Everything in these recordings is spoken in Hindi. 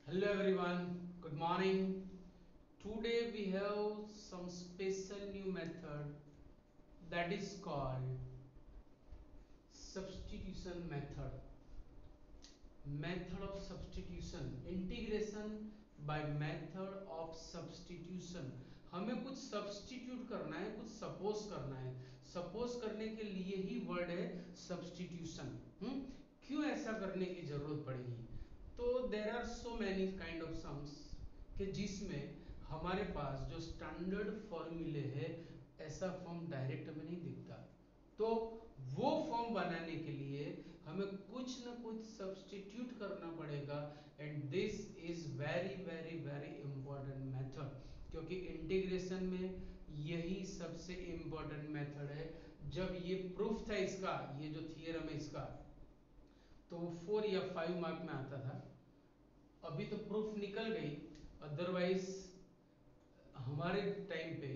Hello everyone, good morning. Today we have some special new method that is called substitution method. Method of substitution, integration by method of substitution. हमें कुछ सब्स्टिट्यूट करना है, कुछ सपोज करना है. सपोज करने के लिए ही वर्ड है सब्स्टिट्यूशन. क्यों ऐसा करने की जरूरत पड़ेगी? तो there are so many kind of sums कि जिसमें हमारे पास जो स्टैंडर्ड फॉर्मूले है ऐसा फॉर्म डायरेक्ट हमें नहीं दिखता. तो वो फॉर्म बनाने के लिए हमें कुछ ना कुछ सब्स्टिट्यूट करना पड़ेगा. And this is very very very important method, क्योंकि इंटीग्रेशन में यही सबसे इंपॉर्टेंट मेथड है. जब ये प्रूफ था इसका, ये जो थियरम है इसका, तो वो 4 या 5 मार्क में आता था. अभी तो प्रूफ निकल गई, अदरवाइज हमारे टाइम पे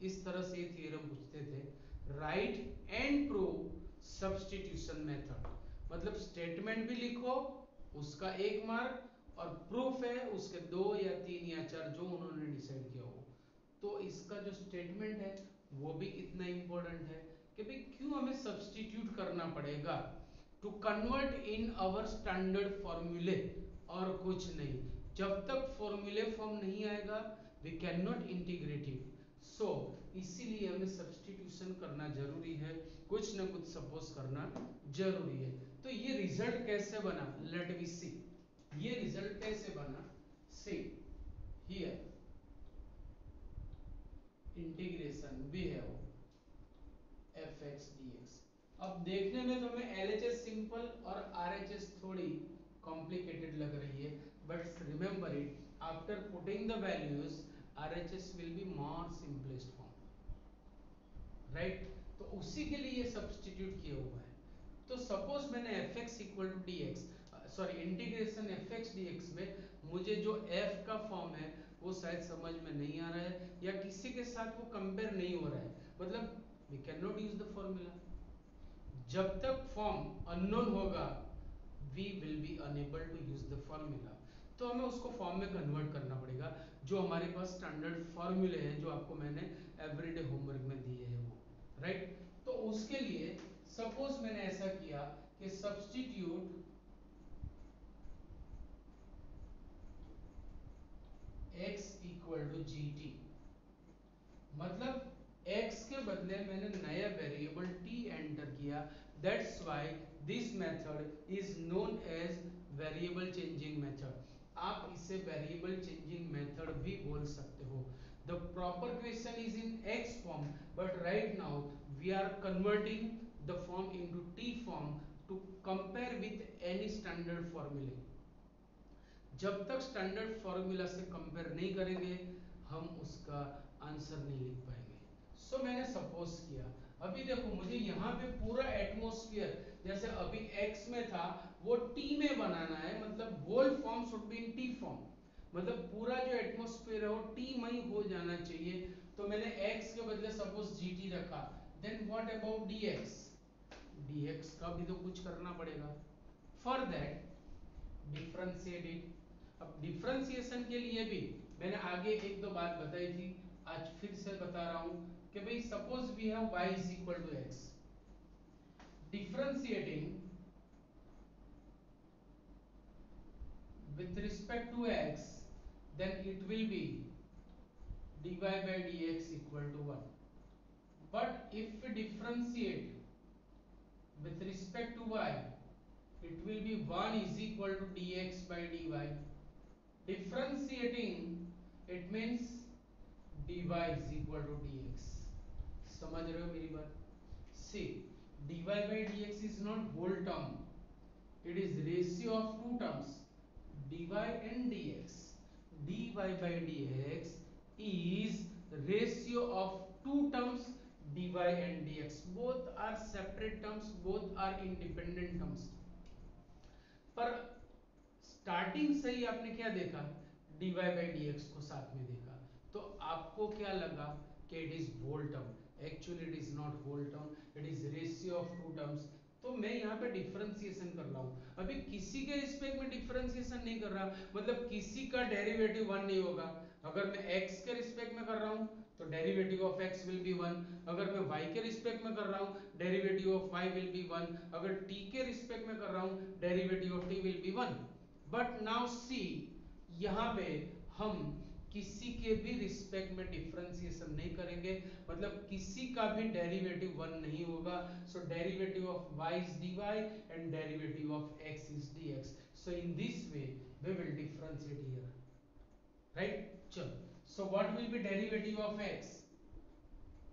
इस तरह से थियरम पूछते थे. Right and prove substitution method, मतलब स्टेटमेंट भी लिखो उसका 1 मार्क और प्रूफ है उसके 2 या 3 या 4 जो उन्होंने डिसाइड किया हो. तो इसका जो स्टेटमेंट है वो भी इतना इंपॉर्टेंट है कि भाई क्यों हमें सब्स्टिट्यूट करना पड़ेगा to convert in our standard फॉर्मूले, और कुछ नहीं. जब तक फॉर्मूले फॉर्म नहीं आएगा we can not integrate it. So इसीलिए हमें सब्स्टिट्यूशन करना जरूरी है, कुछ ना कुछ सपोज करना जरूरी है. तो ये रिजल्ट कैसे बना, लेट वी सी. ये रिजल्ट कैसे बना, see here integration we have f x d x. अब देखने में तो हमें एल एच एस सिंपल और आर एच एस थोड़ी कॉम्प्लिकेटेड लग रही है, but remember it, after putting the values R H S will be more simplest form, right. तो उसी के लिए सब्स्टिट्यूट किया हुआ है. तो सपोज मैंने f x equal to d x, sorry integration f x d x में मुझे जो एफ का फॉर्म है वो शायद समझ में नहीं आ रहा है या किसी के साथ वो कंपेयर नहीं हो रहा है, मतलब we can not use the formula. जब तक फॉर्म अननोन होगा we will be unable to use the formula. तो हमें उसको फॉर्म में कन्वर्ट करना पड़ेगा जो हमारे पास स्टैंडर्ड फॉर्मूले हैं जो आपको मैंने एवरीडे होमवर्क में दिए हैं वो, राइट. तो उसके लिए सपोज मैंने ऐसा किया कि substitute x equal to g t, मतलब x के बदले मैंने नया वेरिएबल t एंटर किया. That's why this method is known as variable changing method. आप इसे वेरिएबल चेंजिंग मेथड भी बोल सकते हो. The proper question is in x form, but right now we are converting the form into t form to compare with any standard फॉर्मूले. जब तक स्टैंडर्ड फॉर्मूला से कंपेयर नहीं करेंगे हम उसका आंसर नहीं लिख पाएंगे. सो मैंने सपोज किया, अभी देखो मुझे यहाँ पे पूरा एटमॉस्फेयर जैसे अभी x में था वो t में बनाना है, मतलब whole form should be in t form, मतलब पूरा जो एटमॉस्फेयर है वो t में ही हो जाना चाहिए. तो मैंने x के बदले सपोज gt रखा. Then what about dx, dx का भी तो कुछ करना पड़ेगा. For that differentiate it. अब डिफरेंशिएशन के लिए भी मैंने आगे एक दो बात बताई थी, आज फिर से बता रहा हूं कि भाई suppose we have y is equal to x, differentiating with respect to x, then it will be dy by dx equal to 1. But if we differentiate with respect to y, it will be 1 is equal to dx by dy. Differentiating it means dy is equal to dx. समझ रहे हो मेरी बात? See, dy by dx is not whole term, it is ratio of two terms, dy and dx. dy by dx is ratio of two terms, dy and dx. Both are separate terms, both are independent terms. पर स्टार्टिंग से ही आपने क्या देखा, dy by dx को साथ में देखा, तो आपको क्या लगा कि it is whole term. Actually it is not whole term, it is ratio of two terms. तो मैं यहाँ पे डिफरेंशिएशन कर रहा हूँ, अभी किसी के रिस्पेक्ट में डिफरेंशिएशन नहीं कर रहा, मतलब किसी का डेरिवेटिव 1 नहीं होगा। अगर मैं x के रिस्पेक्ट में कर रहा हूँ तो derivative of x will be 1, अगर मैं y के रिस्पेक्ट में कर रहा हूँ derivative of y will be 1, अगर t के रिस्पेक्ट में कर रहा हूँ derivative of t will be 1। But now see, यहाँ पे हम किसी के भी रिस्पेक्ट में डिफरेंशिएशन नहीं करेंगे, मतलब किसी का भी डेरिवेटिव 1 नहीं होगा। So derivative of y is dy and derivative of x is dx. So in this way we will differentiate here, right? चलो, so what will be derivative of x?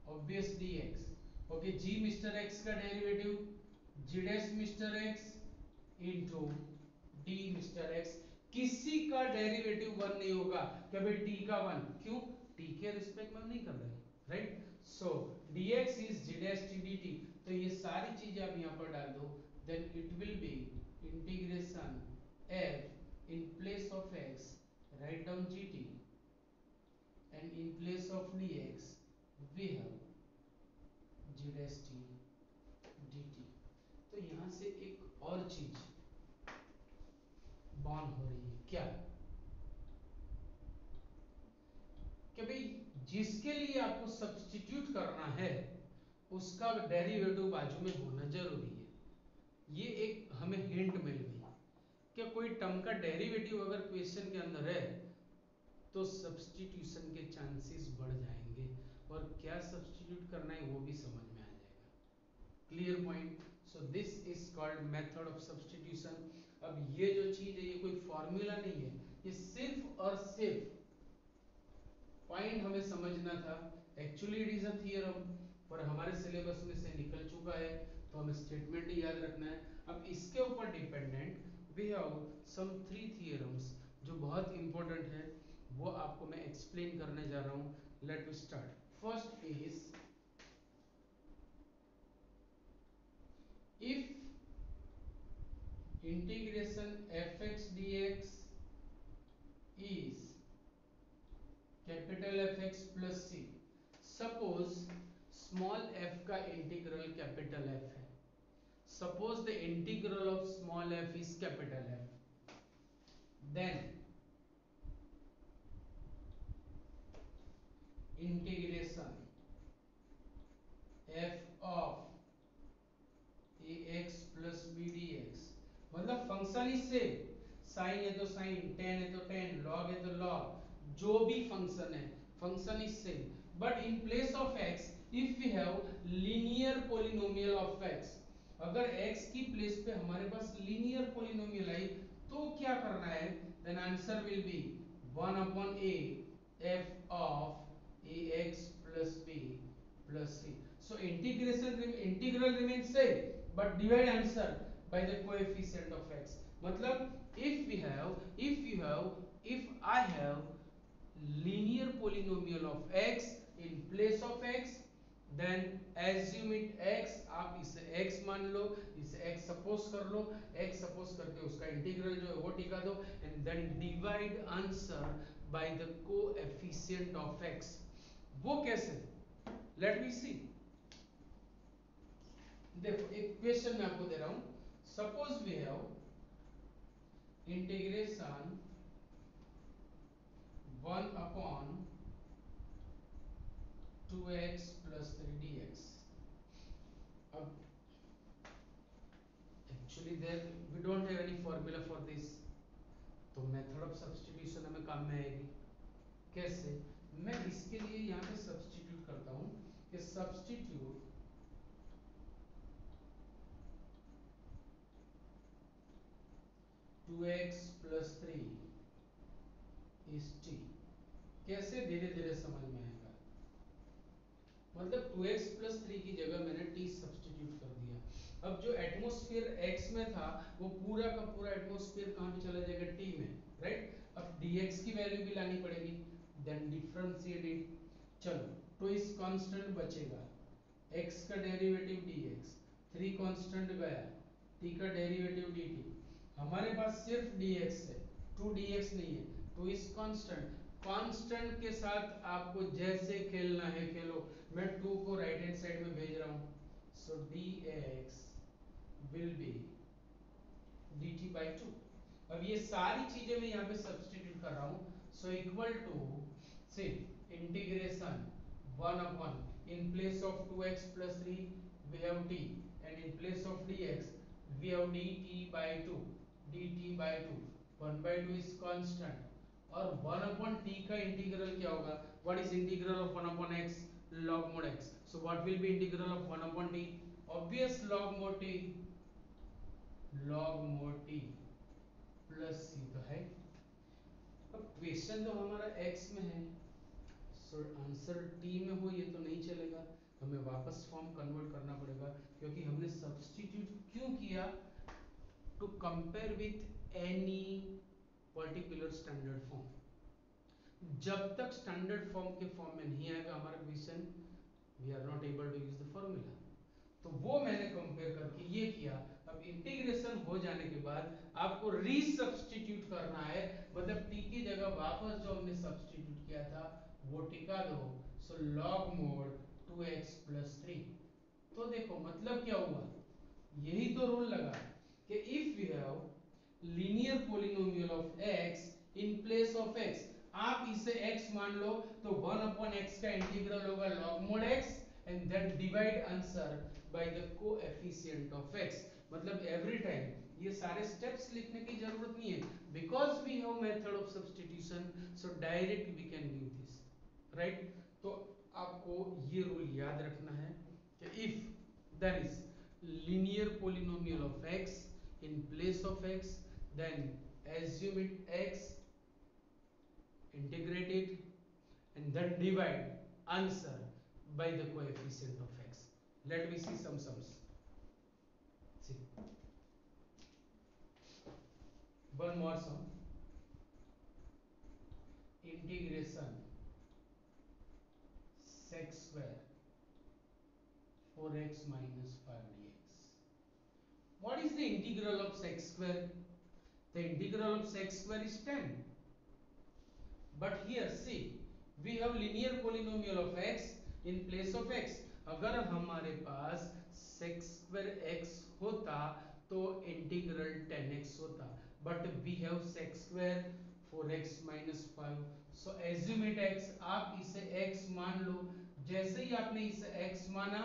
Obvious dx. Okay, g Mr. x का derivative g dash Mr. x into d Mr. x, किसी का डेरिवेटिव 1 नहीं होगा, क्या भाई t का 1, क्यों? t के रिस्पेक्ट में हम नहीं कर रहे, right? So dx is g dash t dt, तो ये सारी चीजें आप यहाँ पर डाल दो, then it will be integration f in place of x write down gt and in place of dx we have g dash t dt। तो यहाँ से एक और चीज बॉर्न हो रही है, क्या? कि भाई जिसके लिए आपको सब्स्टिट्यूट करना है उसका डेरिवेटिव बाजू में होना जरूरी है। ये एक हमें हिंट मिल गई कि कोई टर्म का डेरिवेटिव अगर क्वेश्चन के अंदर है तो सब्स्टिट्यूशन के चांसेस बढ़ जाएंगे, और क्या सब्स्टिट्यूट करना है वो भी समझ में आ जाएगा। Clear point? So this is called method of substitution. अब ये जो चीज है ये कोई फॉर्मूला नहीं है, ये सिर्फ और सिर्फ पॉइंट हमें समझना था। Actually it is a theorem, पर हमारे सिलेबस में से निकल चुका है तो हमें स्टेटमेंट ही याद रखना है। अब इसके ऊपर dependent we have some 3 theorems जो बहुत इंपॉर्टेंट है, वो आपको मैं एक्सप्लेन करने जा रहा हूं। Let me start. First is if integration fx dx is capital fx plus c, suppose small f का इंटीग्रल कैपिटल F है, suppose the integral of small f is capital F, then integration f of ax plus b dx, मतलब फंक्शन इज सेम, साइन है तो साइन, टेन है तो टेन, लॉग है तो लॉग, जो भी फंक्शन है function is same, but in place of x if we have linear polynomial of x, अगर x की प्लेस पे हमारे पास लीनियर पॉलिनोमियल आई तो क्या करना है? Then answer will be 1 upon a f of ax plus b plus c. So integral remains same but divide answer by the coefficient of x, मतलब if I have linear polynomial of x in place of x, then assume it x, आप इसे x मान लो, इसे x सपोज कर लो, x सपोज करके उसका इंटीग्रल जो है वो टिका दो, and then divide answer by the coefficient of x। वो कैसे? Let me see। देखो एक क्वेश्चन मैं आपको दे रहा हूं, suppose we have integration 1 upon 2x plus 3 dx। अब actually there we don't have any formula for this, तो मेथड ऑफ सब्स्टिट्यूशन हमें काम में आएगी। कैसे? मैं इसके लिए यहाँ पे सब्स्टिट्यूट करता हूँ कि substitute 2x plus 3 is t। कैसे? धीरे धीरे समझ में आएगा। मतलब 2x plus 3 की जगह मैंने t सब्स्टिट्यूट कर दिया। अब जो एटमॉस्फेयर x में था वो पूरा का पूरा एटमॉस्फेयर कहाँ पे चला जाएगा? t में, राइट? अब dx की वैल्यू भी लानी पड़ेगी, देन डिफरेंशिएट इट। चलो, तो इस कांस्टेंट बचेगा, x का डेरिवेटिव dx, 3 कांस्टेंट गया, t का डेरिवेटिव dt, हमारे पास सिर्फ dx है, 2dx नहीं है, तो इस कांस्टेंट के साथ आपको जैसे खेलना है खेलो। मैं 2 को राइट हैंड साइड में भेज रहा हूं, सो dx will be dt by 2। अब ये सारी चीजें मैं यहाँ पे सब्स्टिट्यूट कर रहा हूँ, सो इक्वल टू से integration 1 upon in place of 2x plus 3 we have t, and in place of dx we have dt by 2, dt by 2, 1 by 2 is constant, और 1 upon t का इंटीग्रल क्या होगा? what is integral of 1 upon x? log mod x। so what will be integral of 1 upon t? obvious log mod t, log mod t plus c तो है। अब क्वेश्चन तो हमारा x में है, सो आंसर t में हो ये तो नहीं चलेगा, हमें वापस फॉर्म कन्वर्ट करना पड़ेगा, क्योंकि हमने सब्स्टिट्यूट क्यों किया? To compare with any particular standard form. जब तक स्टैंडर्ड फॉर्म के फॉर्म में नहीं आएगा हमारा question, we are not able to use the formula. तो वो मैंने कंपेयर करके ये किया। अब इंटीग्रेशन हो जाने के बाद आपको रीसब्स्टिट्यूट करना है, मतलब t की जगह वापस जो हमने सब्स्टिट्यूट किया था वो टिका दो, सो log mod 2x plus 3। तो देखो मतलब क्या हुआ, यही तो रूल लगा कि if we have linear polynomial of x in place of x, आप इसे x मान लो तो 1 upon x का इंटीग्रल होगा log mod x, and then divide answer by the coefficient of x। मतलब एवरी टाइम ये सारे स्टेप्स लिखने की जरूरत नहीं है, because we have method of substitution, so direct we can give this, right. तो आपको ये रूल याद रखना है कि if there is linear polynomial of x in place of x, then assume it x, integrate it, and then divide answer by the coefficient of x। let me see some sums। see one more sum, integration sec square 4x minus 5 dx। what is the integral of sec square? the integral of sec square is 10, but here see we have linear polynomial of x in place of x। अगर हमारे पास sec square x होता तो इंटीग्रल 10x होता, but we have sec square 4x minus 5, so assume it x। आप इसे x मान लो, जैसे ही आपने इसे x माना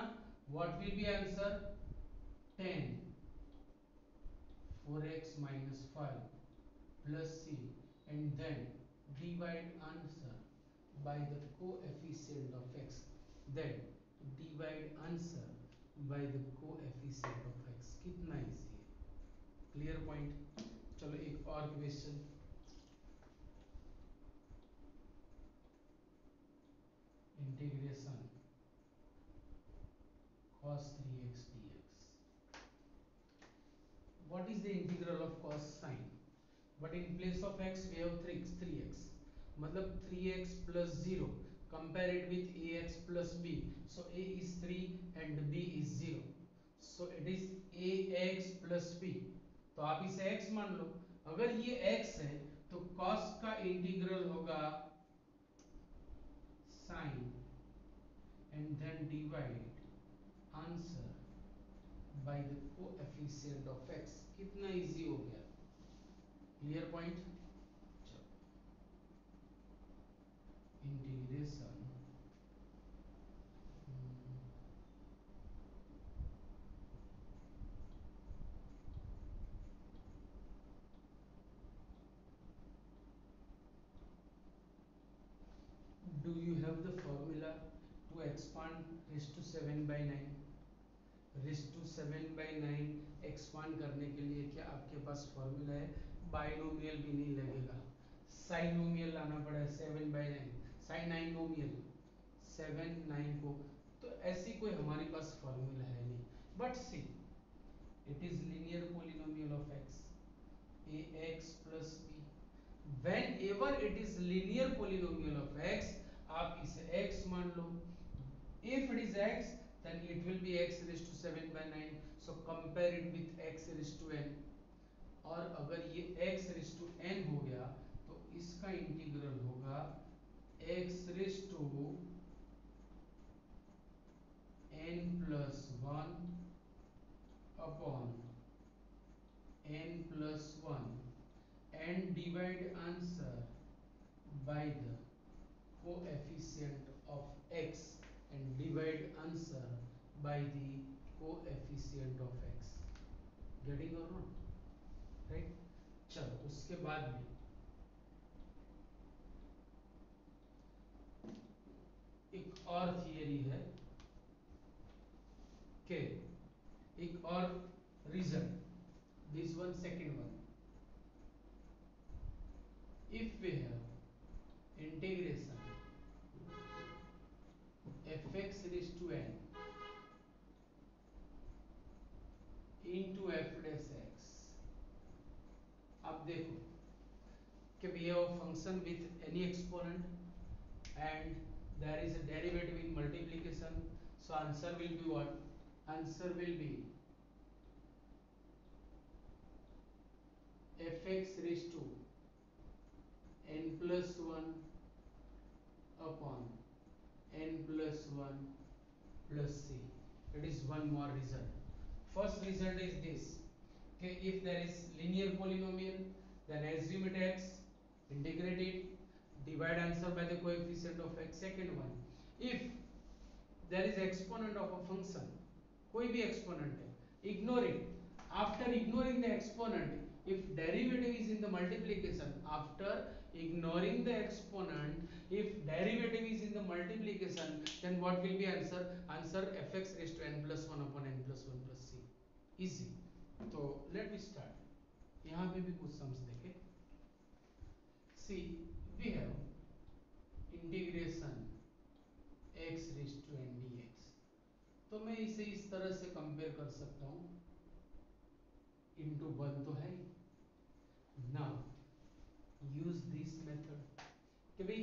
what will be answer? 10 4x minus 5 plus c, and then divide answer by the coefficient of x, then divide answer by the coefficient of x। कितना इजी है, क्लियर पॉइंट। चलो एक और question, integration cos 3x dx। what is the integral of cos sin? but in place of x we have 3x, मतलब 3x plus 0, compare it with ax plus b, so a is 3 and b is 0, so it is ax plus b। तो आप इसे x मान लो, अगर ये x है तो cos का इंटीग्रल होगा sin and then divide answer by the coefficient of x। कितना इजी हो गया, clear point. Integration do you have the formula to expand raised to 7 by 9? raised to 7 by 9 expand करने के लिए क्या आपके पास फॉर्मूला है? बाइनोमियल भी नहीं लगेगा, साइनोमियल लाना पड़ेगा 7 by 9, साइनाइनोमियल 7 9 को, तो ऐसी कोई हमारे पास फॉर्मूला है नहीं। But see it is linear polynomial of x, ax plus b। whenever it is linear polynomial of x, आप इसे x मान लो, if it is x then it will be x raised to 7 by 9, so compare it with x raised to n। और अगर ये x raised to n हो गया तो इसका इंटीग्रल होगा x raised to n plus 1 upon and divide answer by the coefficient of x and divide answer by the coefficient of x. Getting or not? Right? चलो उसके बाद में एक और थियरी है के एक और reason, this one second one, if we have integration fx raised to n into f dash x, अब देखो कि we have a function with any exponent and there is a derivative in multiplication, so answer will be what? Answer will be fx raised to n plus 1 upon n plus 1 plus c. It is one more result. First result is this, okay, if there is linear polynomial then assume it x, integrate it, divide answer by the coefficient of x. Second one, if there is exponent of a function, कोई भी exponent है, ignore it. After ignoring the exponent, if derivative is in the multiplication, after ignoring the exponent, if derivative is in the multiplication, then what will be answer? Answer fx raised to n plus 1 upon n plus 1 plus c. Easy. तो let me start. यहाँ पे भी कुछ सम्स देखे. See, we have integration x raised to n dx. तो मैं इसे इस तरह से कंपेयर कर सकता हूँ. Into 1 तो है. Now use this method. कि भाई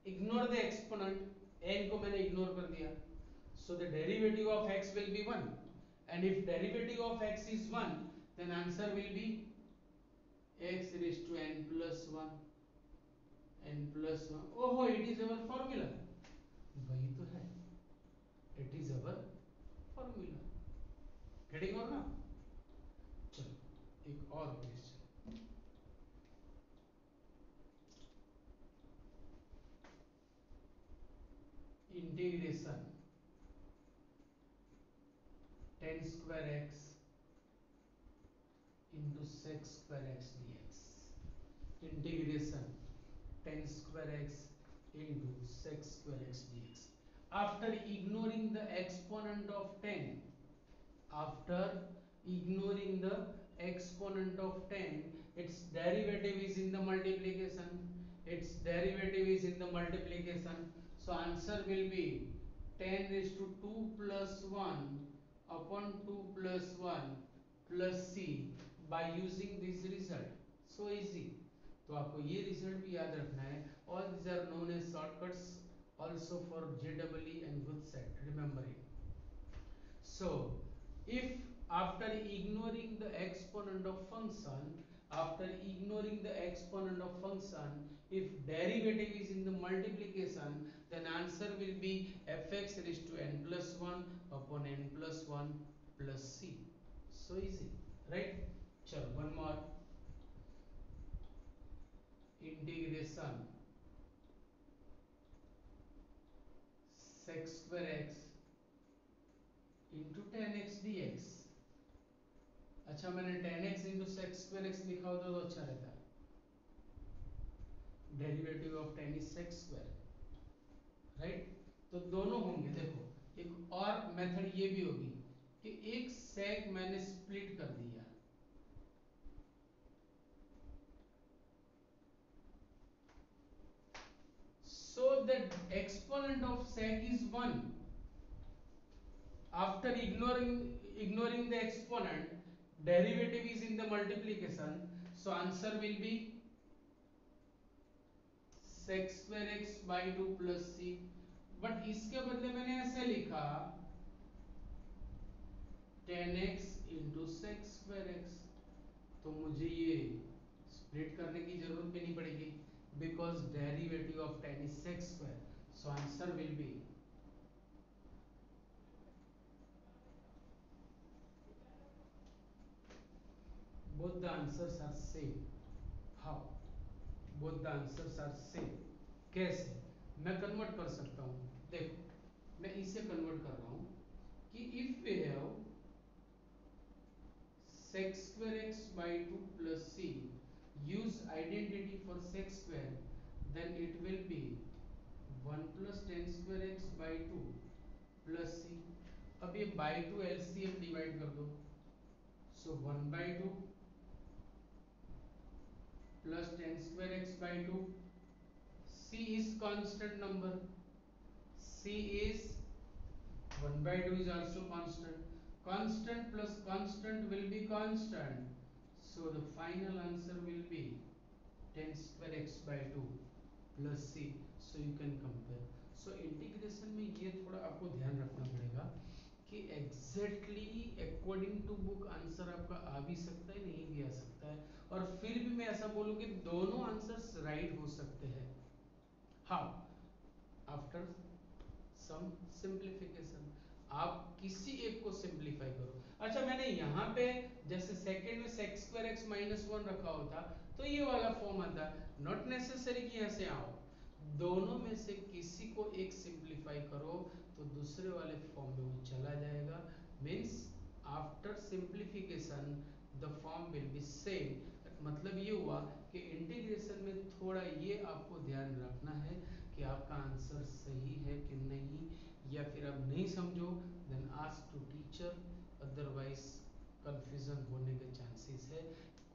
ignore the exponent, n को मैंने ignore कर दिया, so the derivative of x will be 1, and if derivative of x is 1 then answer will be x raised to n plus 1 n plus 1. oh it is our formula. वही तो है, it is our formula. Getting or not? चलो एक और question. Integration tan square x into sec square x dx. Integration tan square x into sec square x dx. After ignoring the exponent of tan, after ignoring the exponent of tan, its derivative is in the multiplication, its derivative is in the multiplication, so answer will be tan raised to 2 plus 1 upon 2 plus 1 plus c by using this result. So easy. तो आपको ये रिजल्ट भी याद रखना है. All these are known as shortcuts also for JEE and GUTSET. Remember it. So if after ignoring the exponent of function, after ignoring the exponent of function, if derivative is in the multiplication, then answer will be fx raised to n plus 1 upon n plus 1 plus c. So easy, right? चलो one more. Integration sec square x into tan x dx. अच्छा मैंने tan x into sec square x लिखा होता तो अच्छा रहता. Derivative of tan is sec square, right? तो दोनों होंगे. देखो एक और मेथड ये भी होगी कि एक sec मैंने स्प्लिट कर दिया, so the exponent of sec is 1. After ignoring the exponent, derivative is in the multiplication, so answer will be sec square x by 2 plus c. But इसके बदले मैंने ऐसे लिखा tan x into sec square x. तो मुझे ये स्प्लिट करने की जरूरत भी नहीं पड़ेगी because derivative of tan is sec square, so answer will be both the answers are same. How? both the answers are same. कैसे मैं कन्वर्ट कर सकता हूँ, देखो मैं इसे कन्वर्ट कर रहा हूँ कि if we have sec square x by 2 plus c, use identity for sec square, then it will be 1 plus tan square x by 2 plus c. अब ये by 2 LCM डिवाइड कर दो, so 1 by 2 plus tan square x by 2. C is constant number, C is 1 by 2 is also constant. Constant plus constant will be constant. So the final answer will be tan square x by 2 plus c. So you can compare. So integration में ये थोड़ा आपको ध्यान रखना पड़ेगा कि exactly according to book answer आपका आ भी सकता है, नहीं भी आ सकता है, और फिर भी मैं ऐसा बोलूँ कि दोनों आंसर्स राइट हो सकते हैं. How? After some simplification. आप किसी एक को सिंप्लीफाई करो. अच्छा मैंने यहाँ पे जैसे सेकंड में sec square x minus 1 रखा होता तो ये वाला फॉर्म आता. नॉट नेसेसरी कि यहाँ से आओ, दोनों में से किसी को एक सिंप्लीफाई करो तो दूसरे वाले फॉर्म में वो चला जाएगा. Means after simplification the form will be same. मतलब ये हुआ कि इंटीग्रेशन में थोड़ा ये आपको ध्यान रखना है कि आपका आंसर सही है कि नहीं, या फिर आप नहीं समझो then ask to teacher, otherwise confusion होने के चांसेस है.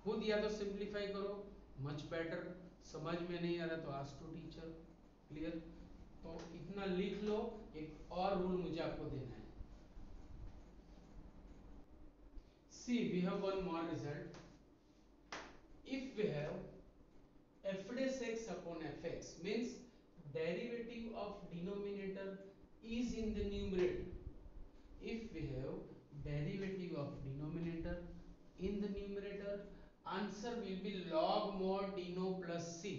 खुद या तो सिंप्लीफाई करो, मच बेटर. समझ में नहीं आ रहा तो आस्क टू टीचर. क्लियर? तो इतना लिख लो. एक और रूल मुझे आपको देना है. See we have one more result. If we have f dash x upon fx means derivative of denominator is in the numerator. If we have derivative of denominator in the numerator, answer will be log mod deno plus c.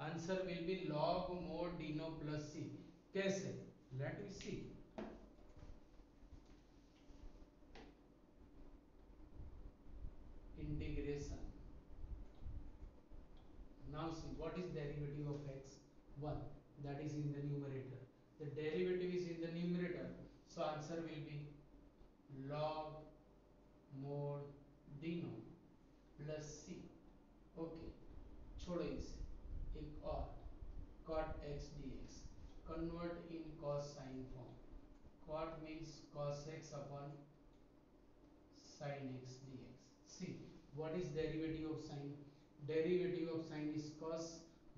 Answer will be log mod deno plus c. कैसे? Let me see. Integration. Now see what is derivative of x? 1. That is in the numerator. The derivative is in the numerator. So answer will be log mod deno plus c. Okay. छोड़ो इसे. एक और cot x dx. Convert in cos sin form. Cot means cos x upon sin x dx. See what is derivative of sin? Derivative of sin is cos,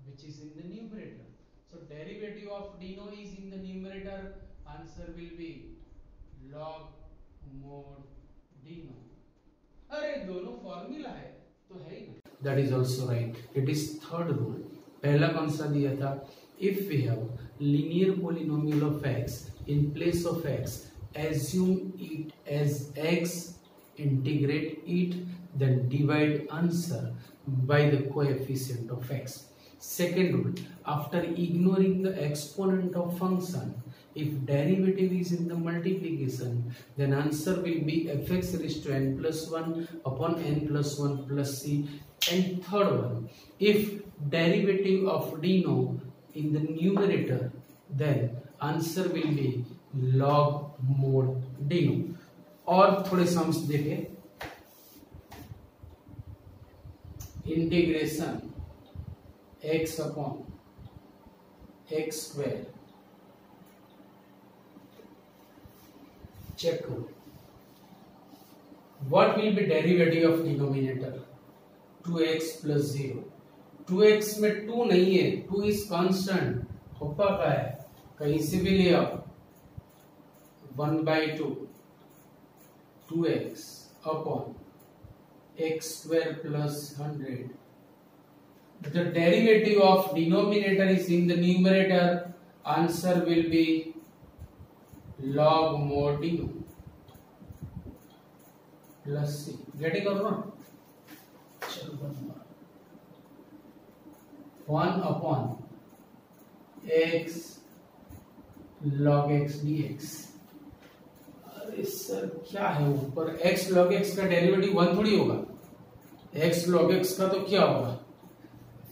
which is in the numerator. So derivative of deno is in the numerator. Answer will be log mod deno. अरे दोनों फॉर्मूला है तो है ही ना. That is also right. It is third rule. पहला कौन सा दिया था? If we have linear polynomial of x, in place of x, assume it as x, integrate it, then divide answer by the coefficient of x. Second rule, after ignoring the exponent of function, if derivative is in the multiplication, then answer will be fx raised to n plus 1 upon n plus 1 plus c. And third one, if derivative of deno in the numerator, then answer will be log mod deno. और थोड़े सम्स देखें. Integration x upon x square. Check करो. What will be derivative of denominator? 2x plus 0. 2x में 2 नहीं है, 2 is constant. होपा का है, कहीं से भी ले आओ. 1 by 2 2x upon x square plus 100. The derivative of denominator is in the numerator. Answer will be log mod deno plus c. Getting or not? चलो 1 upon x log x dx. अरे सर क्या है ऊपर? x log x का डेरिवेटिव 1 थोड़ी होगा. x log x का तो क्या होगा?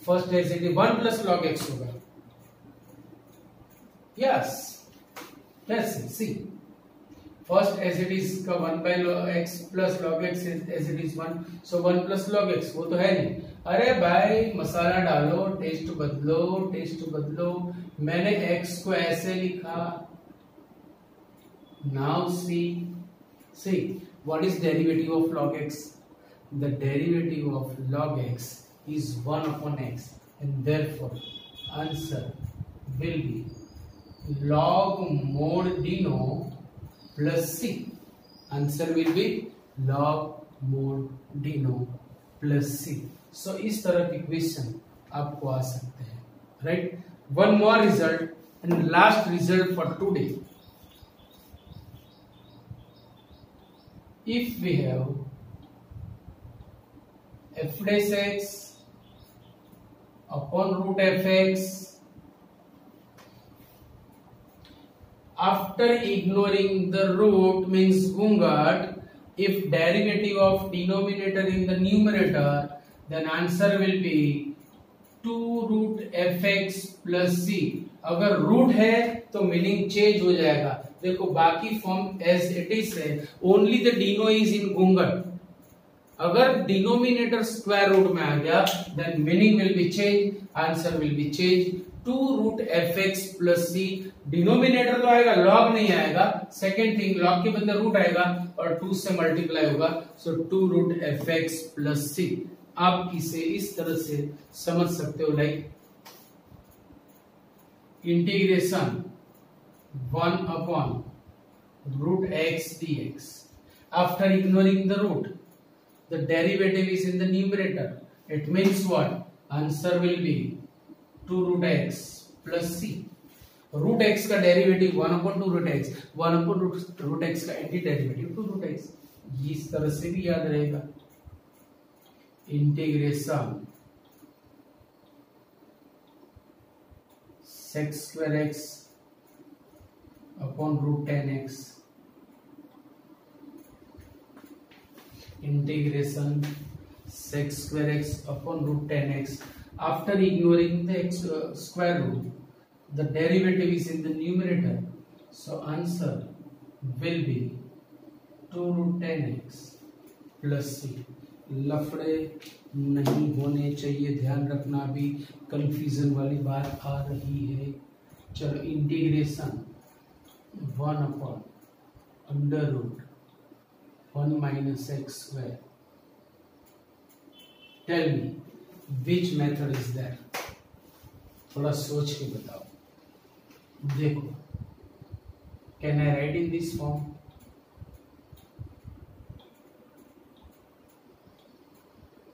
First as it is 1 plus log x होगा। यस, कैसे? See, first as it is का 1 by x plus log x as it is 1, so 1 plus log x, वो तो है नहीं। अरे भाई मसाला डालो, टेस्ट बदलो, टेस्ट बदलो। मैंने x को ऐसे लिखा। Now see what is derivative of log x? The derivative of log x is 1 upon x, and therefore answer will be log mod dino plus c. Answer will be log mod dino plus c. So इस तरह के क्वेश्चन आपको आ सकते हैं, right? One more result and last result for today. If we have f dash x upon root fx, after ignoring the root means Gungat, if derivative of denominator in the numerator, then answer will be 2 root fx plus c. अगर रूट है तो मीनिंग चेंज हो जाएगा. देखो बाकी फॉर्म एज इट इज है, only the dino is in घूंघट. अगर डिनोमिनेटर स्क्वायर रूट में आ गया then meaning will be change, answer will be change. 2 root f x plus c. Denominator तो आएगा, लॉग नहीं आएगा. सेकेंड थिंग, लॉग के बदले रूट आएगा और 2 से मल्टीप्लाई होगा, सो 2 रूट एफ एक्स प्लस सी. आप इसे इस तरह से समझ सकते हो, like integration 1 upon root x dx. After ignoring the root, the derivative is in the numerator. It means what? Answer will be 2 root x plus c. Root x का derivative 1 upon 2 root x, 1 upon root x का एंटी डेरिवेटिव 2 root x. इस तरह से भी याद रहेगा. Integration sec square x upon root 10x. Integration sec square x upon root 10x. After ignoring the x square root, the derivative is in the numerator, so answer will be 2 root 10x plus c. लफड़े नहीं होने चाहिए, ध्यान रखना. अभी कंफ्यूजन वाली बात आ रही है. चलो, integration 1 upon under root 1 minus x square. Tell me which method is that? थोड़ा सोच के बताओ. देखो, can I write in this form?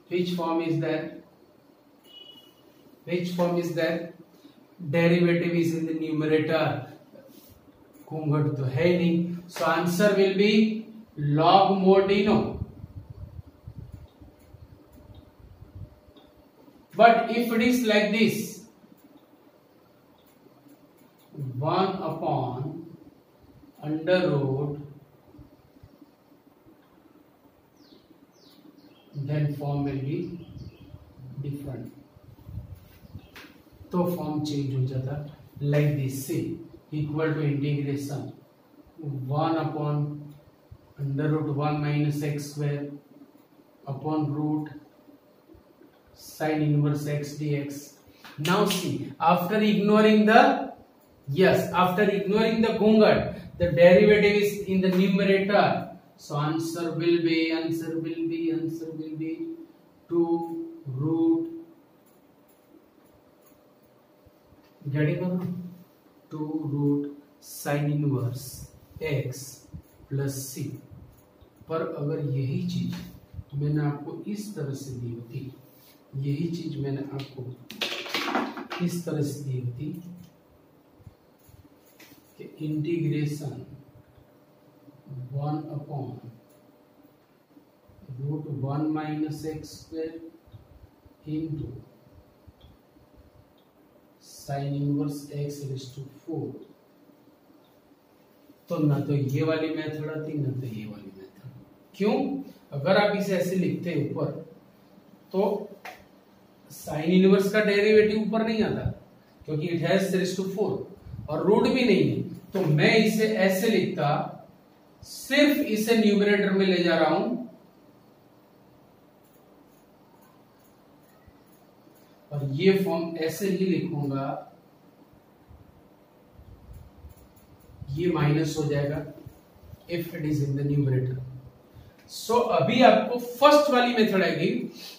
Which form is that? Which form is that? Derivative is in the numerator. घूंघट तो है नहीं, so answer will be log mod dino. But if it is like this, 1 upon under root, then form will be different. तो फॉर्म चेंज हो जाता like this. See, equal to integration 1 upon under root 1 minus x square upon root sin inverse x dx. Now see, after ignoring the gungat, the derivative is in the numerator, so answer will be 2 root, getting on 2 root sin inverse x plus c. पर अगर यही चीज मैंने आपको इस तरह से दी होती, यही चीज मैंने आपको इस तरह से दी होती कि integration 1 upon root 1 minus x square into sin inverse x raised to 4, तो ना तो ये वाली मेथड आती ना तो ये वाली मेथड. क्यों? अगर आप इसे ऐसे लिखते ऊपर तो साइन इनवर्स का डेरिवेटिव ऊपर नहीं आता क्योंकि इट हैज रेज़ टू 4 और रूट भी नहीं है, तो मैं इसे ऐसे लिखता, सिर्फ इसे न्यूमरेटर में ले जा रहा हूं और ये फॉर्म ऐसे ही लिखूंगा, ये माइनस हो जाएगा if it is in the numerator. So अभी आपको फर्स्ट वाली मेथड आएगी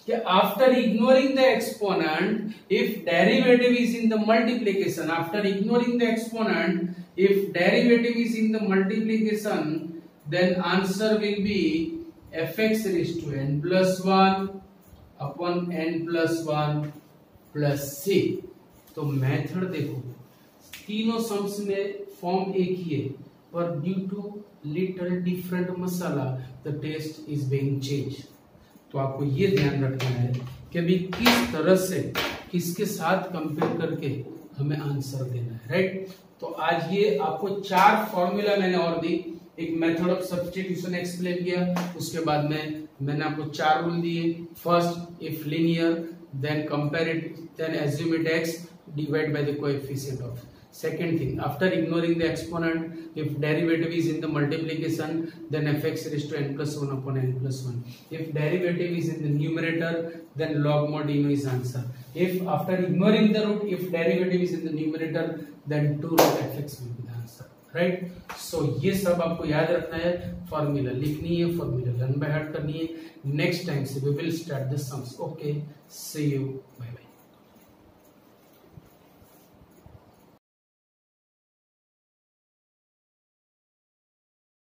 कि after ignoring the exponent if derivative is in the multiplication, after ignoring the exponent if derivative is in the multiplication, then answer will be fx raised to n plus 1 upon n plus 1 plus c। तो मेथड देखो, तीनों सम्स में फॉर्म एक ही है, पर due to little different masala the taste is being change. तो आपको ये ध्यान रखना है कि अभी किस तरह से किसके साथ कंपेयर करके हमें आंसर देना है, राइट। तो आज ये आपको 4 फॉर्मूला मैंने और दी, एक मेथड ऑफ सब्स्टिट्यूशन एक्सप्लेन किया, उसके बाद में मैंने आपको 4 रूल दिए। First, if linear then compare it, then assume it x, divide by the coefficient of. Second thing, after ignoring the exponent, if derivative is in the multiplication, then fx raised to n plus 1 upon n plus 1. If derivative is in the numerator, then log mod deno is answer. If after ignoring the root, if derivative is in the numerator, then 2 root fx will be the answer. Right? So ये सब आपको याद रखना है, फॉर्मूला लिखनी है, फॉर्मूला रन बाय हार्ट करनी है। नेक्स्ट टाइम से we will start the sums. Okay, see you, bye bye.